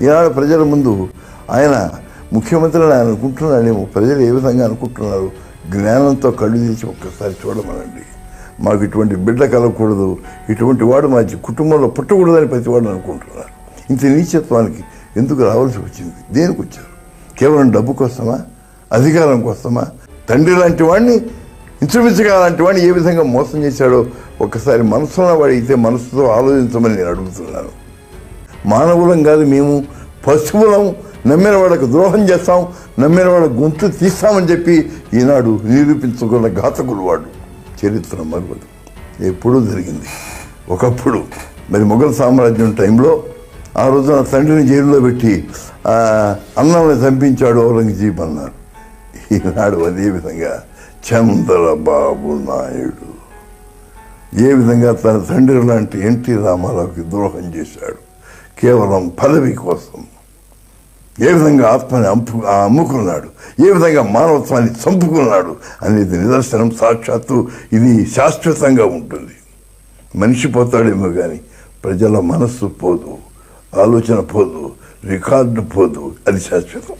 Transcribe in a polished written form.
ఈనాడు ప్రజల ముందు ఆయన ముఖ్యమంత్రిని ఆయన అనుకుంటున్నాడేమో, ప్రజలు ఏ విధంగా అనుకుంటున్నారు, జ్ఞానంతో కళ్ళు తీసి ఒక్కసారి చూడమనండి. మాకు ఇటువంటి బిడ్డ కలగకూడదు, ఇటువంటి వాడు మా కుటుంబంలో పుట్టకూడదని ప్రతి వాడు అనుకుంటున్నారు. ఇంత నీచత్వానికి ఎందుకు రావాల్సి వచ్చింది? దేనికి వచ్చారు? కేవలం డబ్బు కోసమా, అధికారం కోసమా? తండ్రి లాంటి వాడిని, ఇంచుమించుగా లాంటి వాడిని ఏ విధంగా మోసం చేశాడో ఒక్కసారి మనసులో వాడితే మనసుతో ఆలోచించమని నేను అడుగుతున్నాను. మానవులం కాదు మేము, పశువులం. నమ్మిన వాళ్ళకు ద్రోహం చేస్తాం, నమ్మిన వాళ్ళ గొంతు తీస్తామని చెప్పి ఈనాడు నిరూపించుకున్న ఘాతకులు వాడు. చరిత్ర మరవదు, ఎప్పుడూ జరిగింది. ఒకప్పుడు మరి మొఘల్ సామ్రాజ్యం టైంలో ఆ రోజున తండ్రిని జైల్లో పెట్టి అన్నాన్ని చంపించాడు ఔరంగజీబ్ అన్నారు. ఈనాడు అదేవిధంగా చంద్రబాబు నాయుడు ఏ విధంగా తన తండ్రి లాంటి ఎన్టీ రామారావుకి ద్రోహం చేశాడు కేవలం పదవి కోసం, ఏ విధంగా ఆత్మని అమ్ముకున్నాడు, ఏ విధంగా మానవత్వాన్ని చంపుకున్నాడు అనేది నిదర్శనం. సాక్షాత్తు ఇది శాశ్వతంగా ఉంటుంది. మనిషి పోతాడేమో కానీ ప్రజల మనస్సు పోదు, ఆలోచన పోదు, రికార్డు పోదు. అది శాశ్వతం.